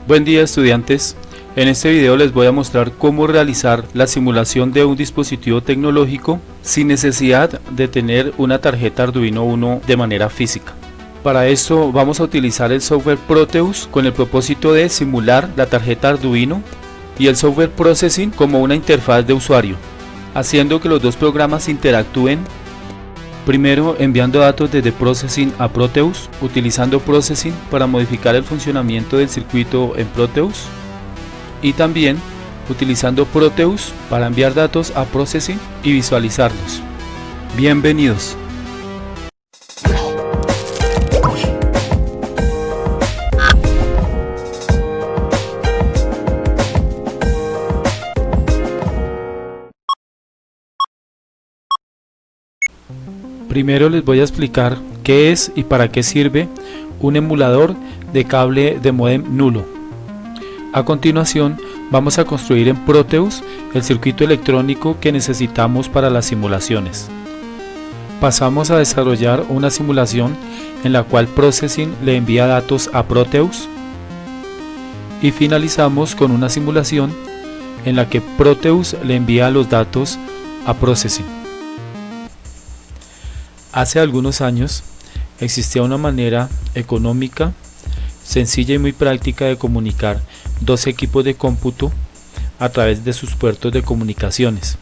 Buen día, estudiantes. En este video les voy a mostrar cómo realizar la simulación de un dispositivo tecnológico sin necesidad de tener una tarjeta Arduino Uno de manera física. Para esto vamos a utilizar el software Proteus con el propósito de simular la tarjeta Arduino y el software Processing como una interfaz de usuario, haciendo que los dos programas interactúen. Primero, enviando datos desde Processing a Proteus, utilizando Processing para modificar el funcionamiento del circuito en Proteus, y también utilizando Proteus para enviar datos a Processing y visualizarlos. Bienvenidos. Primero les voy a explicar qué es y para qué sirve un emulador de cable de módem nulo. A continuación vamos a construir en Proteus el circuito electrónico que necesitamos para las simulaciones. Pasamos a desarrollar una simulación en la cual Processing le envía datos a Proteus y finalizamos con una simulación en la que Proteus le envía los datos a Processing. Hace algunos años existía una manera económica, sencilla y muy práctica de comunicar dos equipos de cómputo a través de sus puertos de comunicaciones.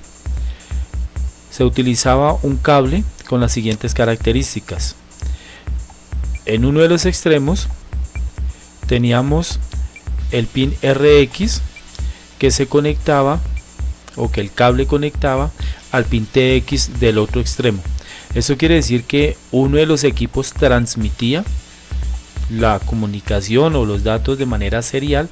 Se utilizaba un cable con las siguientes características. En uno de los extremos teníamos el pin RX que se conectaba, o que el cable conectaba al pin TX del otro extremo. Eso quiere decir que uno de los equipos transmitía la comunicación o los datos de manera serial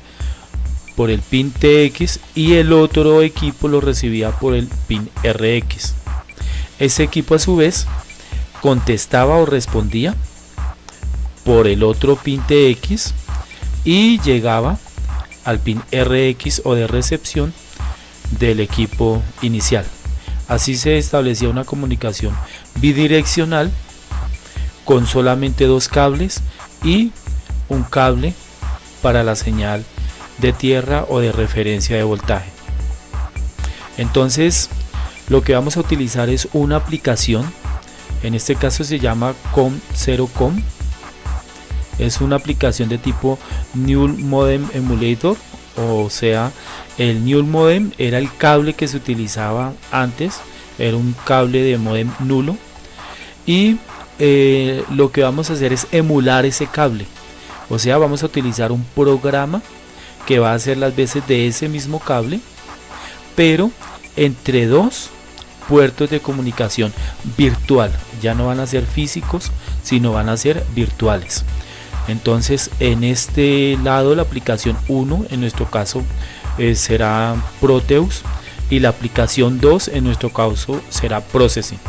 por el pin TX y el otro equipo lo recibía por el pin RX. Ese equipo a su vez contestaba o respondía por el otro pin TX y llegaba al pin RX o de recepción del equipo inicial. Así se establecía una comunicación bidireccional con solamente dos cables y un cable para la señal de tierra o de referencia de voltaje. Entonces lo que vamos a utilizar es una aplicación, en este caso se llama COM0Com. Es una aplicación de tipo Null Modem Emulator, o sea, el Null Modem era el cable que se utilizaba antes, era un cable de modem nulo, y lo que vamos a hacer es emular ese cable, o sea, vamos a utilizar un programa que va a hacer las veces de ese mismo cable, pero entre dos puertos de comunicación virtual. Ya no van a ser físicos, sino van a ser virtuales. Entonces en este lado la aplicación 1 en nuestro caso será Proteus, y la aplicación 2 en nuestro caso será Processing.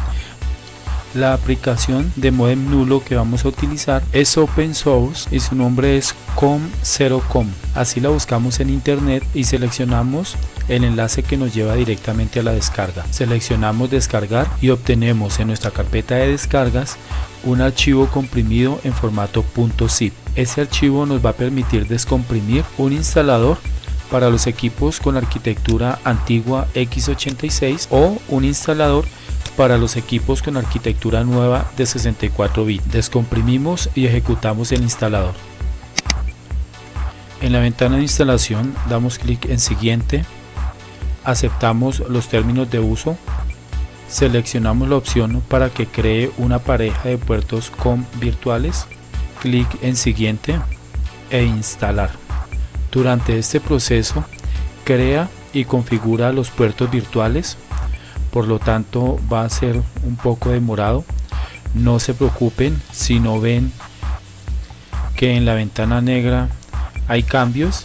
La aplicación de modem nulo que vamos a utilizar es open source y su nombre es COM0Com. Así la buscamos en internet y seleccionamos el enlace que nos lleva directamente a la descarga. Seleccionamos descargar y obtenemos en nuestra carpeta de descargas un archivo comprimido en formato .zip. Ese archivo nos va a permitir descomprimir un instalador para los equipos con arquitectura antigua x86 o un instalador para los equipos con arquitectura nueva de 64 bits. Descomprimimos y ejecutamos el instalador. En la ventana de instalación damos clic en siguiente, aceptamos los términos de uso, seleccionamos la opción para que cree una pareja de puertos COM virtuales, clic en siguiente e instalar. Durante este proceso crea y configura los puertos virtuales, por lo tanto va a ser un poco demorado. No se preocupen si no ven que en la ventana negra hay cambios.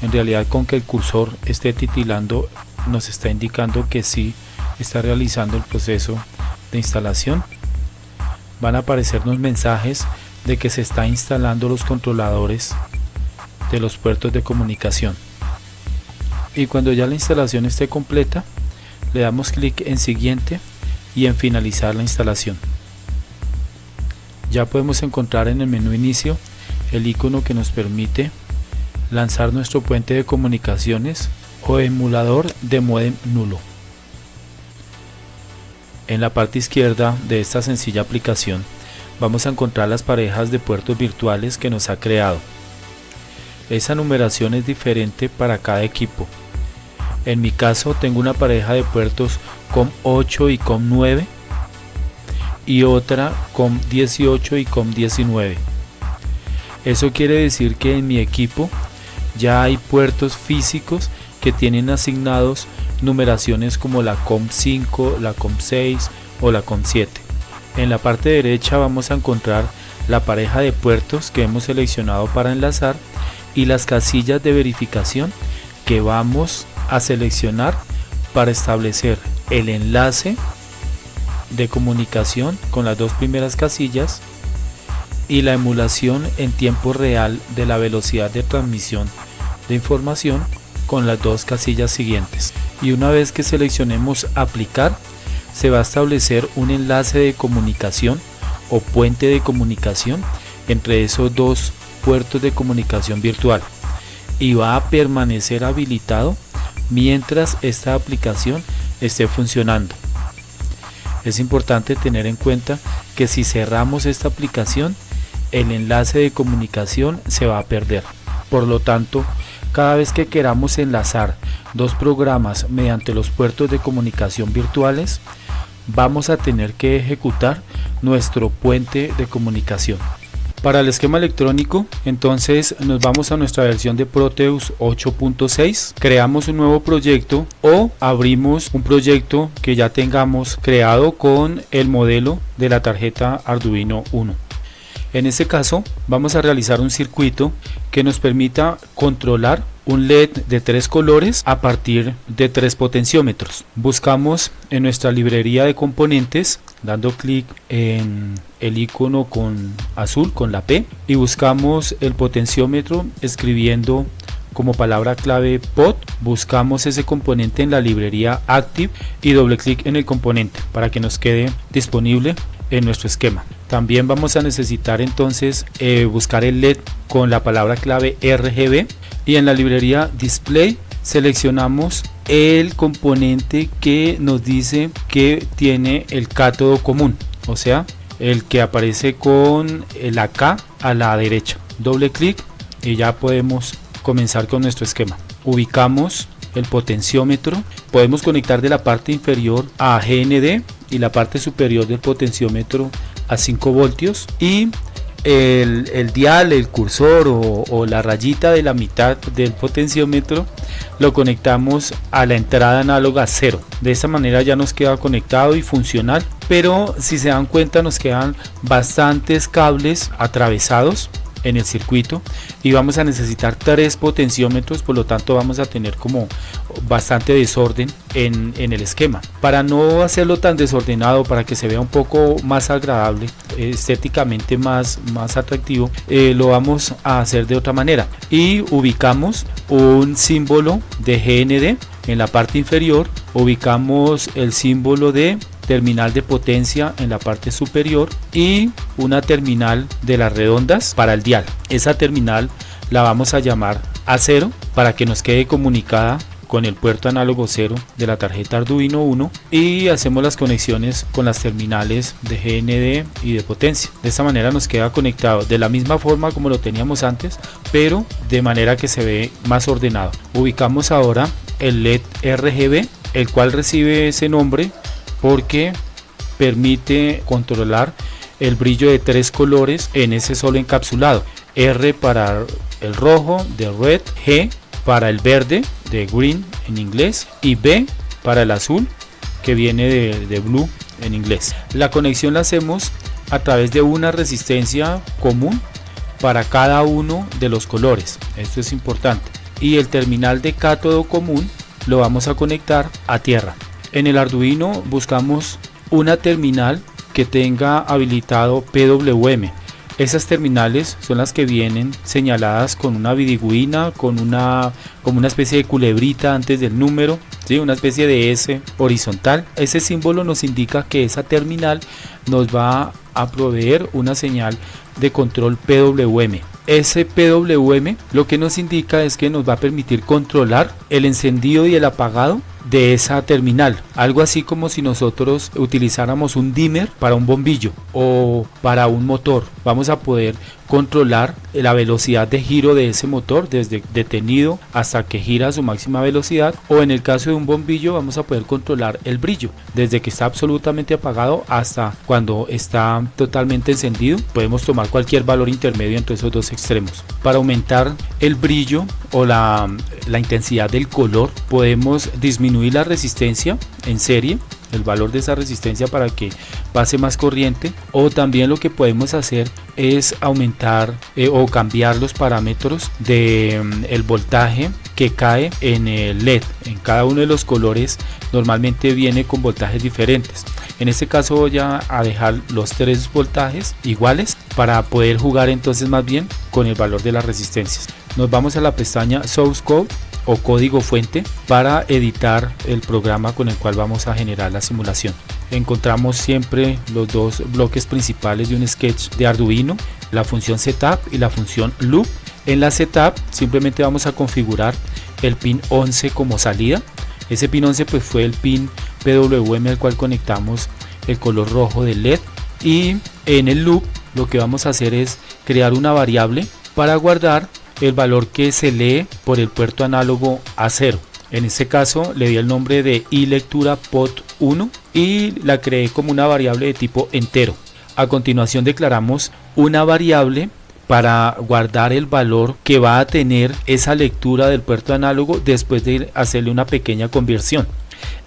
En realidad, con que el cursor esté titilando nos está indicando que sí está realizando el proceso de instalación. Van a aparecernos mensajes de que se está instalando los controladores de los puertos de comunicación, y cuando ya la instalación esté completa le damos clic en siguiente y en finalizar la instalación. Ya podemos encontrar en el menú inicio el icono que nos permite lanzar nuestro puente de comunicaciones o emulador de módem nulo. En la parte izquierda de esta sencilla aplicación vamos a encontrar las parejas de puertos virtuales que nos ha creado. Esa numeración es diferente para cada equipo. En mi caso tengo una pareja de puertos COM8 y COM9 y otra COM18 y COM19. Eso quiere decir que en mi equipo ya hay puertos físicos que tienen asignados numeraciones como la COM5, la COM6 o la COM7. En la parte derecha vamos a encontrar la pareja de puertos que hemos seleccionado para enlazar y las casillas de verificación que vamos a seleccionar para establecer el enlace de comunicación con las dos primeras casillas y la emulación en tiempo real de la velocidad de transmisión de información con las dos casillas siguientes. Y una vez que seleccionemos aplicar, se va a establecer un enlace de comunicación o puente de comunicación entre esos dos puertos de comunicación virtual y va a permanecer habilitado mientras esta aplicación esté funcionando. Es importante tener en cuenta que si cerramos esta aplicación, el enlace de comunicación se va a perder. Por lo tanto, cada vez que queramos enlazar dos programas mediante los puertos de comunicación virtuales, vamos a tener que ejecutar nuestro puente de comunicación. Para el esquema electrónico, entonces nos vamos a nuestra versión de Proteus 8.6, creamos un nuevo proyecto o abrimos un proyecto que ya tengamos creado con el modelo de la tarjeta Arduino Uno. En este caso vamos a realizar un circuito que nos permita controlar un LED de 3 colores a partir de 3 potenciómetros. Buscamos en nuestra librería de componentes dando clic en el icono con azul con la P y buscamos el potenciómetro escribiendo como palabra clave POT. Buscamos ese componente en la librería Active y doble clic en el componente para que nos quede disponible en nuestro esquema. También vamos a necesitar entonces buscar el LED con la palabra clave RGB y en la librería Display seleccionamos el componente que nos dice que tiene el cátodo común, o sea el que aparece con la K a la derecha. Doble clic y ya podemos comenzar con nuestro esquema. Ubicamos el potenciómetro, podemos conectar de la parte inferior a GND y la parte superior del potenciómetro a 5 voltios y el dial, el cursor o la rayita de la mitad del potenciómetro lo conectamos a la entrada análoga 0. De esta manera ya nos queda conectado y funcional, pero si se dan cuenta nos quedan bastantes cables atravesados en el circuito y vamos a necesitar 3 potenciómetros, por lo tanto vamos a tener como bastante desorden en el esquema. Para no hacerlo tan desordenado, para que se vea un poco más agradable, estéticamente más atractivo, lo vamos a hacer de otra manera y ubicamos un símbolo de GND en la parte inferior, ubicamos el símbolo de terminal de potencia en la parte superior y una terminal de las redondas para el dial. Esa terminal la vamos a llamar A0 para que nos quede comunicada con el puerto análogo 0 de la tarjeta Arduino Uno y hacemos las conexiones con las terminales de GND y de potencia. De esta manera nos queda conectado de la misma forma como lo teníamos antes, pero de manera que se ve más ordenado. Ubicamos ahora el LED RGB, el cual recibe ese nombre porque permite controlar el brillo de 3 colores en ese solo encapsulado. R para el rojo de red, G para el verde de green en inglés y B para el azul que viene de blue en inglés. La conexión la hacemos a través de una resistencia común para cada uno de los colores, esto es importante, y el terminal de cátodo común lo vamos a conectar a tierra. En el Arduino buscamos una terminal que tenga habilitado PWM. Esas terminales son las que vienen señaladas con una vidigüina, como una especie de culebrita antes del número, ¿sí? Una especie de S horizontal. Ese símbolo nos indica que esa terminal nos va a proveer una señal de control PWM. ese PWM lo que nos indica es que nos va a permitir controlar el encendido y el apagado de esa terminal, algo así como si nosotros utilizáramos un dimmer para un bombillo o para un motor. Vamos a poder controlar la velocidad de giro de ese motor desde detenido hasta que gira a su máxima velocidad, o en el caso de un bombillo vamos a poder controlar el brillo desde que está absolutamente apagado hasta cuando está totalmente encendido. Podemos tomar cualquier valor intermedio entre esos dos extremos. Para aumentar el brillo o la intensidad del color, podemos disminuir la resistencia en serie, el valor de esa resistencia, para que pase más corriente, o también lo que podemos hacer es aumentar o cambiar los parámetros de el voltaje que cae en el LED. En cada uno de los colores normalmente viene con voltajes diferentes. En este caso voy a dejar los 3 voltajes iguales para poder jugar entonces más bien con el valor de las resistencias. Nos vamos a la pestaña Source Code o código fuente para editar el programa con el cual vamos a generar la simulación. Encontramos siempre los dos bloques principales de un sketch de Arduino, la función setup y la función loop. En la setup simplemente vamos a configurar el pin 11 como salida. Ese pin 11 pues fue el pin PWM al cual conectamos el color rojo del LED, y en el loop lo que vamos a hacer es crear una variable para guardar el valor que se lee por el puerto análogo A0. En este caso le di el nombre de iLecturaPot1 y la creé como una variable de tipo entero. A continuación declaramos una variable para guardar el valor que va a tener esa lectura del puerto análogo después de hacerle una pequeña conversión.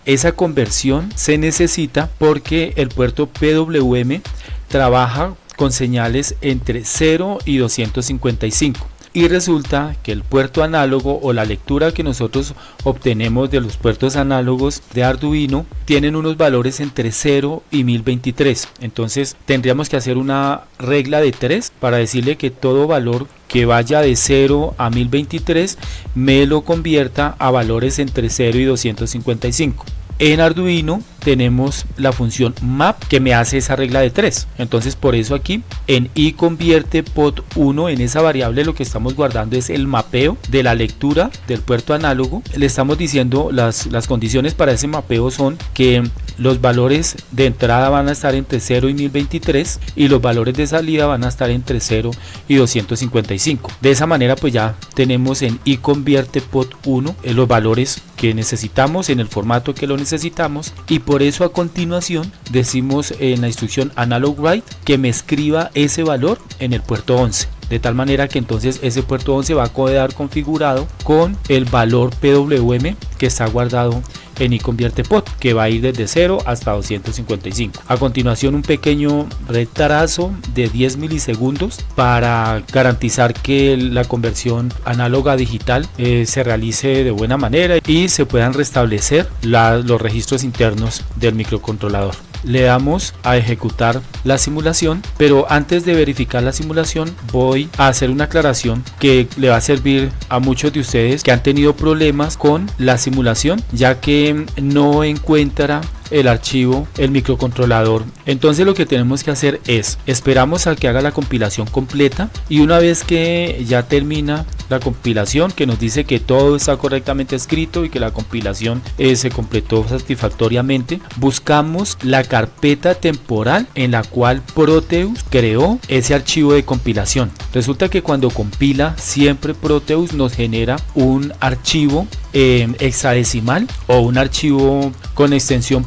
Esa conversión se necesita porque el puerto PWM trabaja con señales entre 0 y 255. Y resulta que el puerto análogo o la lectura que nosotros obtenemos de los puertos análogos de Arduino tienen unos valores entre 0 y 1023. Entonces tendríamos que hacer una regla de 3 para decirle que todo valor que vaya de 0 a 1023 me lo convierta a valores entre 0 y 255. En Arduino tenemos la función map que me hace esa regla de 3. Entonces por eso aquí en iConviertePot1, en esa variable, lo que estamos guardando es el mapeo de la lectura del puerto análogo. Le estamos diciendo las condiciones para ese mapeo son que los valores de entrada van a estar entre 0 y 1023 y los valores de salida van a estar entre 0 y 255. De esa manera pues ya tenemos en iConviertePot1 los valores que necesitamos en el formato que lo necesitamos, y por eso a continuación decimos en la instrucción analog write que me escriba ese valor en el puerto 11, de tal manera que entonces ese puerto 11 va a quedar configurado con el valor PWM que está guardado en iConviertePot, que va a ir desde 0 hasta 255. A continuación un pequeño retraso de 10 milisegundos para garantizar que la conversión análoga a digital se realice de buena manera y se puedan restablecer los registros internos del microcontrolador. Le damos a ejecutar la simulación, pero antes de verificar la simulación voy a hacer una aclaración que le va a servir a muchos de ustedes que han tenido problemas con la simulación, ya que no encuentra el archivo el microcontrolador. Entonces lo que tenemos que hacer es esperamos a que haga la compilación completa, y una vez que ya termina la compilación, que nos dice que todo está correctamente escrito y que la compilación se completó satisfactoriamente, buscamos la carpeta temporal en la cual Proteus creó ese archivo de compilación. Resulta que cuando compila siempre Proteus nos genera un archivo hexadecimal o un archivo con extensión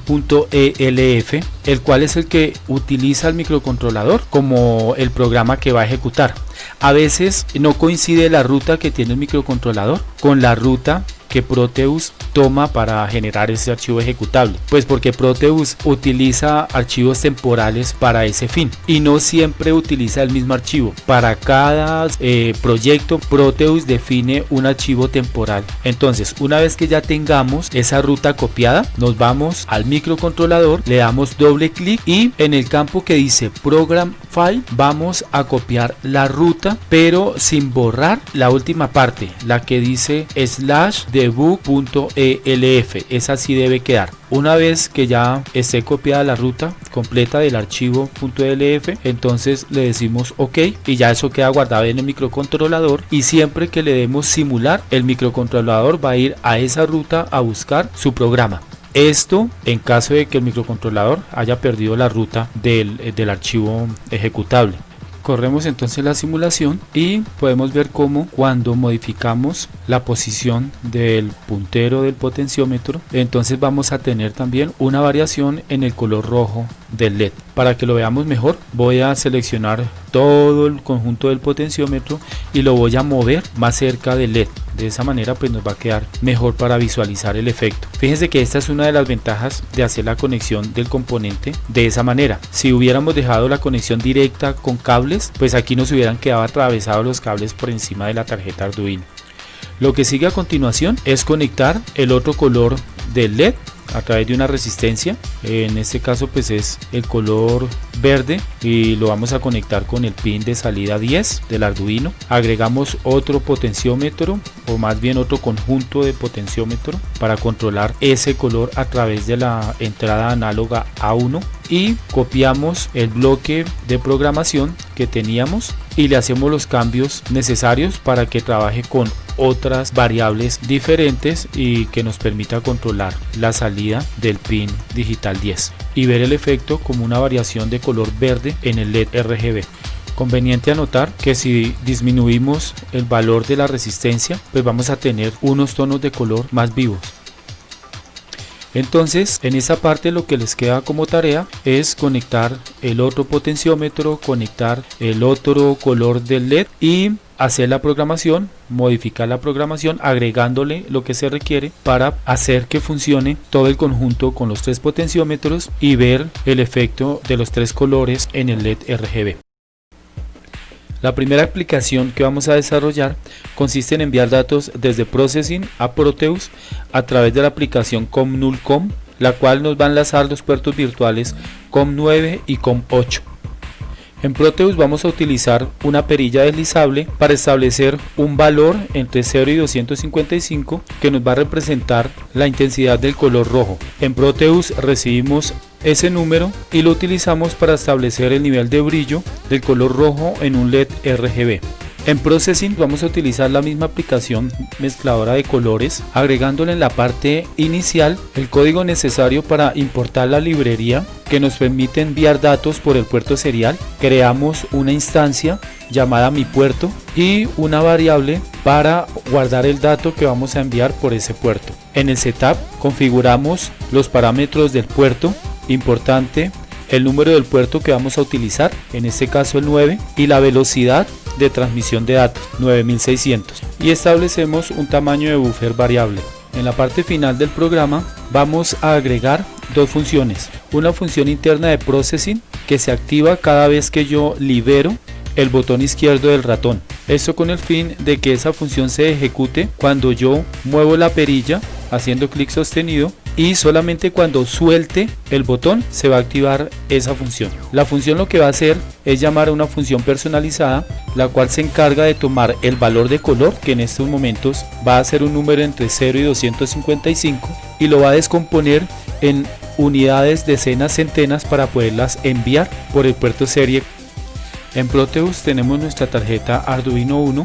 .elf, el cual es el que utiliza el microcontrolador como el programa que va a ejecutar. A veces no coincide la ruta que tiene el microcontrolador con la ruta que Proteus toma para generar ese archivo ejecutable, pues porque Proteus utiliza archivos temporales para ese fin y no siempre utiliza el mismo archivo. Para cada proyecto Proteus define un archivo temporal. Entonces una vez que ya tengamos esa ruta copiada, nos vamos al microcontrolador, le damos doble clic y en el campo que dice Program file vamos a copiar la ruta, pero sin borrar la última parte, la que dice /debug.elf. Esa sí debe quedar. Una vez que ya esté copiada la ruta completa del archivo .elf, entonces le decimos OK y ya eso queda guardado en el microcontrolador, y siempre que le demos simular, el microcontrolador va a ir a esa ruta a buscar su programa. Esto en caso de que el microcontrolador haya perdido la ruta del archivo ejecutable. Corremos entonces la simulación y podemos ver cómo cuando modificamos la posición del puntero del potenciómetro, entonces vamos a tener también una variación en el color rojo del LED. Para que lo veamos mejor, voy a seleccionar todo el conjunto del potenciómetro y lo voy a mover más cerca del LED. De esa manera pues nos va a quedar mejor para visualizar el efecto. Fíjense que esta es una de las ventajas de hacer la conexión del componente de esa manera. Si hubiéramos dejado la conexión directa con cables, pues aquí nos hubieran quedado atravesados los cables por encima de la tarjeta Arduino. Lo que sigue a continuación es conectar el otro color del LED a través de una resistencia. En este caso pues es el color verde y lo vamos a conectar con el pin de salida 10 del Arduino. Agregamos otro potenciómetro, o más bien otro conjunto de potenciómetro, para controlar ese color a través de la entrada análoga A1, y copiamos el bloque de programación que teníamos y le hacemos los cambios necesarios para que trabaje con otras variables diferentes y que nos permita controlar la salida del pin digital 10 y ver el efecto como una variación de color verde en el LED RGB. Conveniente anotar que si disminuimos el valor de la resistencia, pues vamos a tener unos tonos de color más vivos. Entonces en esta parte lo que les queda como tarea es conectar el otro potenciómetro, conectar el otro color del LED y hacer la programación, modificar la programación agregándole lo que se requiere para hacer que funcione todo el conjunto con los tres potenciómetros y ver el efecto de los tres colores en el LED RGB. La primera aplicación que vamos a desarrollar consiste en enviar datos desde Processing a Proteus a través de la aplicación COM0.com, la cual nos va a enlazar los puertos virtuales COM9 y COM8. En Proteus vamos a utilizar una perilla deslizable para establecer un valor entre 0 y 255 que nos va a representar la intensidad del color rojo. En Proteus recibimos ese número y lo utilizamos para establecer el nivel de brillo del color rojo en un LED RGB. En Processing vamos a utilizar la misma aplicación mezcladora de colores, agregándole en la parte inicial el código necesario para importar la librería que nos permite enviar datos por el puerto serial. Creamos una instancia llamada mi puerto y una variable para guardar el dato que vamos a enviar por ese puerto. En el setup configuramos los parámetros del puerto, importante el número del puerto que vamos a utilizar, en este caso el 9, y la velocidad de transmisión de datos 9600, y establecemos un tamaño de buffer variable. En la parte final del programa vamos a agregar dos funciones: una función interna de processing que se activa cada vez que yo libero el botón izquierdo del ratón, esto con el fin de que esa función se ejecute cuando yo muevo la perilla haciendo clic sostenido, y solamente cuando suelte el botón se va a activar esa función. La función lo que va a hacer es llamar a una función personalizada, la cual se encarga de tomar el valor de color, que en estos momentos va a ser un número entre 0 y 255, y lo va a descomponer en unidades, decenas, centenas para poderlas enviar por el puerto serie. En Proteus tenemos nuestra tarjeta Arduino Uno,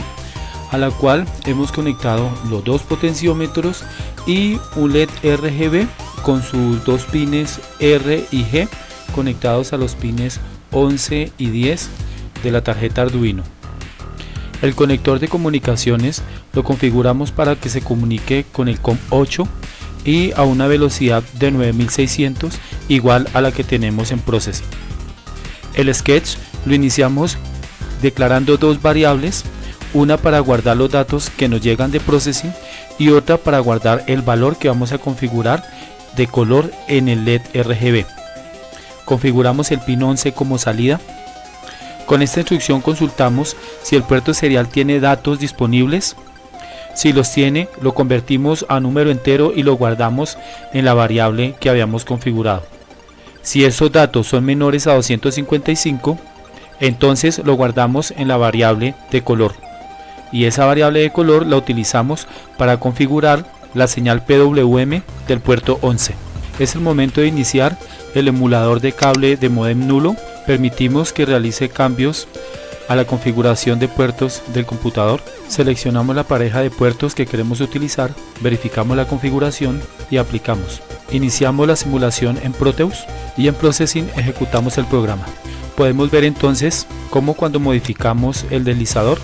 a la cual hemos conectado los dos potenciómetros y un LED RGB con sus dos pines R y G conectados a los pines 11 y 10 de la tarjeta Arduino. El conector de comunicaciones lo configuramos para que se comunique con el COM8 y a una velocidad de 9600, igual a la que tenemos en Processing. El sketch lo iniciamos declarando dos variables, una para guardar los datos que nos llegan de Processing y otra para guardar el valor que vamos a configurar de color en el LED RGB. Configuramos el pin 11 como salida. Con esta instrucción consultamos si el puerto serial tiene datos disponibles. Si los tiene, lo convertimos a número entero y lo guardamos en la variable que habíamos configurado. Si esos datos son menores a 255, Entonces lo guardamos en la variable de color y esa variable de color la utilizamos para configurar la señal PWM del puerto 11. Es el momento de iniciar el emulador de cable de módem nulo. Permitimos que realice cambios a la configuración de puertos del computador. Seleccionamos la pareja de puertos que queremos utilizar, verificamos la configuración y aplicamos. Iniciamos la simulación en Proteus y en Processing ejecutamos el programa. Podemos ver entonces cómo cuando modificamos el deslizador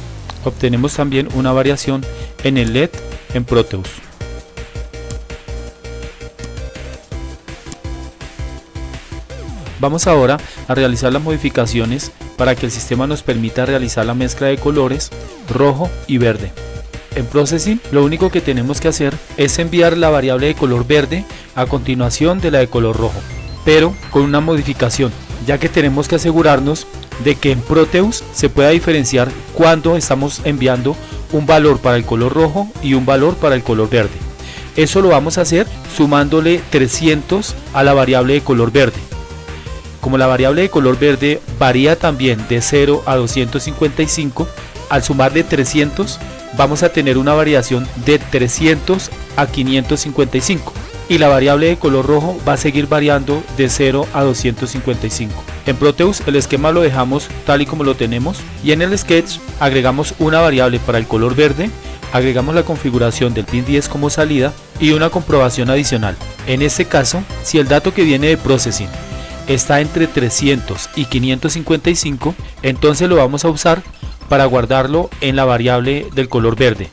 obtenemos también una variación en el LED en Proteus. Vamos ahora a realizar las modificaciones para que el sistema nos permita realizar la mezcla de colores rojo y verde. En Processing lo único que tenemos que hacer es enviar la variable de color verde a continuación de la de color rojo, pero con una modificación, ya que tenemos que asegurarnos de que en Proteus se pueda diferenciar cuando estamos enviando un valor para el color rojo y un valor para el color verde. Eso lo vamos a hacer sumándole 300 a la variable de color verde. Como la variable de color verde varía también de 0 a 255, al sumarle 300 vamos a tener una variación de 300 a 555 y la variable de color rojo va a seguir variando de 0 a 255. En Proteus el esquema lo dejamos tal y como lo tenemos y en el sketch agregamos una variable para el color verde, agregamos la configuración del pin 10 como salida y una comprobación adicional. En este caso, si el dato que viene de Processing está entre 300 y 555, entonces lo vamos a usar para guardarlo en la variable del color verde,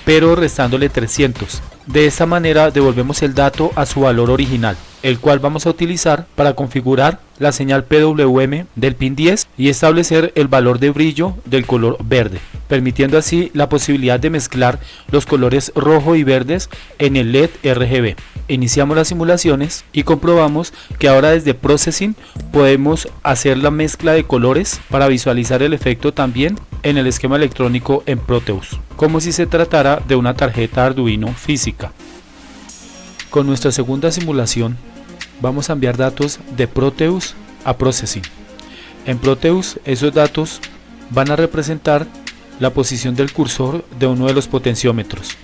pero restándole 300. De esta manera devolvemos el dato a su valor original, el cual vamos a utilizar para configurar la señal PWM del pin 10 y establecer el valor de brillo del color verde, permitiendo así la posibilidad de mezclar los colores rojo y verdes en el LED RGB. Iniciamos las simulaciones y comprobamos que ahora desde Processing podemos hacer la mezcla de colores para visualizar el efecto también en el esquema electrónico en Proteus, como si se tratara de una tarjeta Arduino física. Con nuestra segunda simulación vamos a enviar datos de Proteus a Processing. En Proteus esos datos van a representar la posición del cursor de uno de los potenciómetros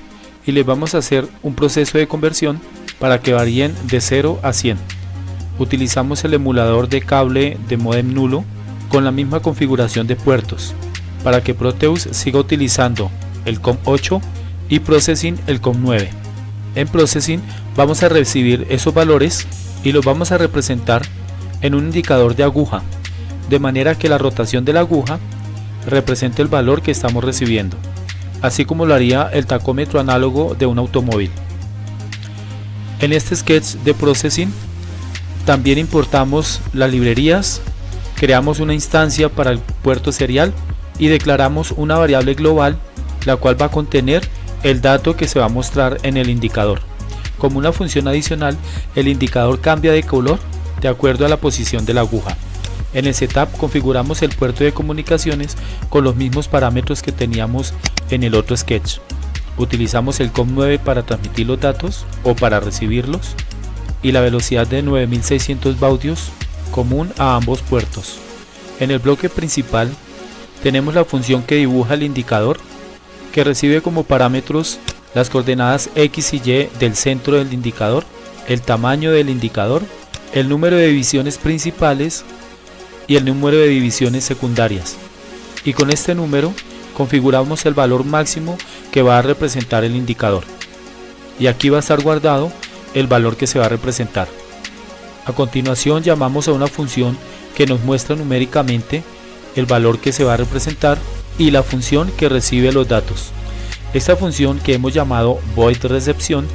y les vamos a hacer un proceso de conversión para que varíen de 0 a 100. Utilizamos el emulador de cable de módem nulo con la misma configuración de puertos para que Proteus siga utilizando el COM8 y Processing el COM9. En Processing vamos a recibir esos valores y los vamos a representar en un indicador de aguja, de manera que la rotación de la aguja represente el valor que estamos recibiendo, así como lo haría el tacómetro análogo de un automóvil. En este sketch de Processing también importamos las librerías, creamos una instancia para el puerto serial y declaramos una variable global, la cual va a contener el dato que se va a mostrar en el indicador. Como una función adicional, el indicador cambia de color de acuerdo a la posición de la aguja. En el setup configuramos el puerto de comunicaciones con los mismos parámetros que teníamos en el otro sketch. Utilizamos el COM9 para transmitir los datos o para recibirlos y la velocidad de 9600 baudios común a ambos puertos. En el bloque principal tenemos la función que dibuja el indicador, que recibe como parámetros las coordenadas X y Y del centro del indicador, el tamaño del indicador, el número de divisiones principales y el número de divisiones secundarias. Y con este número configuramos el valor máximo que va a representar el indicador. Y aquí va a estar guardado el valor que se va a representar. A continuación llamamos a una función que nos muestra numéricamente el valor que se va a representar y la función que recibe los datos. Esta función, que hemos llamado voidReception,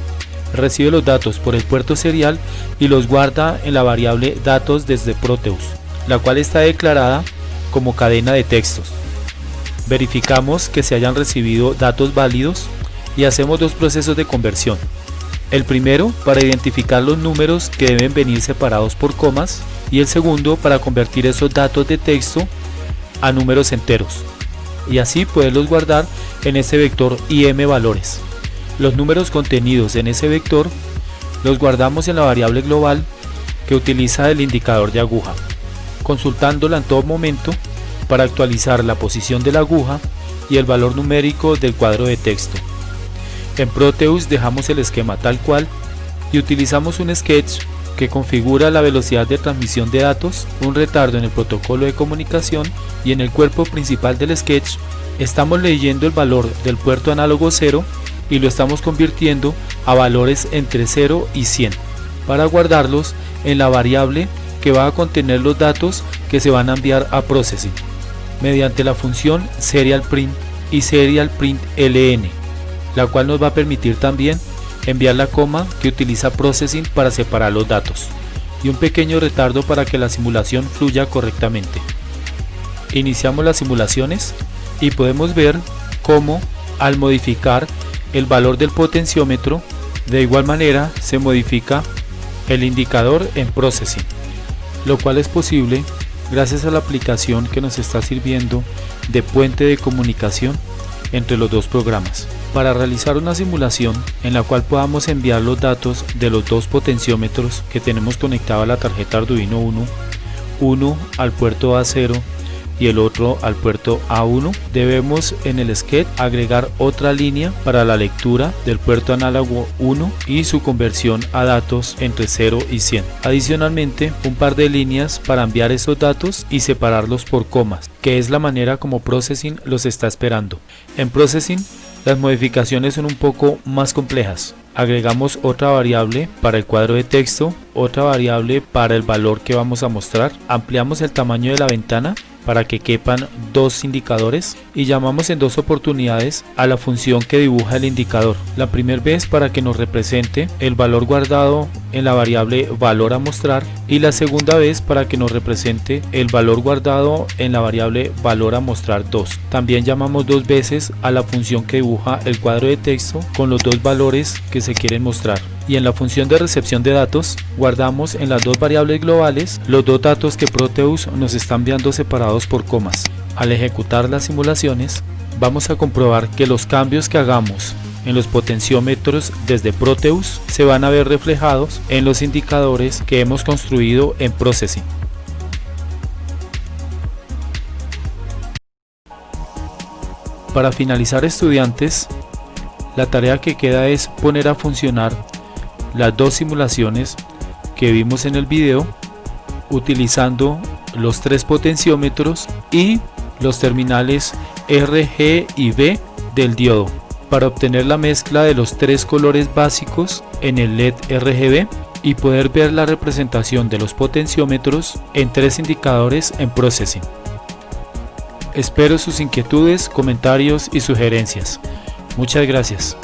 recibe los datos por el puerto serial y los guarda en la variable datos desde Proteus, la cual está declarada como cadena de textos. Verificamos que se hayan recibido datos válidos y hacemos dos procesos de conversión. El primero para identificar los números que deben venir separados por comas y el segundo para convertir esos datos de texto a números enteros y así poderlos guardar en este vector IMValores. Los números contenidos en ese vector los guardamos en la variable global que utiliza el indicador de aguja. Consultándola en todo momento para actualizar la posición de la aguja y el valor numérico del cuadro de texto. En Proteus dejamos el esquema tal cual y utilizamos un sketch que configura la velocidad de transmisión de datos, un retardo en el protocolo de comunicación, y en el cuerpo principal del sketch estamos leyendo el valor del puerto análogo 0 y lo estamos convirtiendo a valores entre 0 y 100 para guardarlos en la variable que va a contener los datos que se van a enviar a Processing mediante la función SerialPrint y SerialPrintLN, la cual nos va a permitir también enviar la coma que utiliza Processing para separar los datos y un pequeño retardo para que la simulación fluya correctamente. Iniciamos las simulaciones y podemos ver cómo al modificar el valor del potenciómetro, de igual manera se modifica el indicador en Processing, lo cual es posible gracias a la aplicación que nos está sirviendo de puente de comunicación entre los dos programas. Para realizar una simulación en la cual podamos enviar los datos de los dos potenciómetros que tenemos conectado a la tarjeta Arduino uno al puerto A0 y el otro al puerto A1, debemos en el sketch agregar otra línea para la lectura del puerto análogo 1 y su conversión a datos entre 0 y 100. Adicionalmente, un par de líneas para enviar esos datos y separarlos por comas, que es la manera como Processing los está esperando. En Processing, las modificaciones son un poco más complejas. Agregamos otra variable para el cuadro de texto, otra variable para el valor que vamos a mostrar, ampliamos el tamaño de la ventana para que quepan dos indicadores y llamamos en dos oportunidades a la función que dibuja el indicador. La primera vez para que nos represente el valor guardado en la variable valor a mostrar y la segunda vez para que nos represente el valor guardado en la variable valor a mostrar 2. También llamamos dos veces a la función que dibuja el cuadro de texto con los dos valores que se quieren mostrar. Y en la función de recepción de datos guardamos en las dos variables globales los dos datos que Proteus nos está enviando separados por comas. Al ejecutar las simulaciones vamos a comprobar que los cambios que hagamos en los potenciómetros desde Proteus se van a ver reflejados en los indicadores que hemos construido en Processing. Para finalizar, estudiantes, la tarea que queda es poner a funcionar las dos simulaciones que vimos en el video utilizando los tres potenciómetros y los terminales R, G y B del diodo para obtener la mezcla de los tres colores básicos en el LED RGB y poder ver la representación de los potenciómetros en tres indicadores en Processing. Espero sus inquietudes, comentarios y sugerencias. Muchas gracias.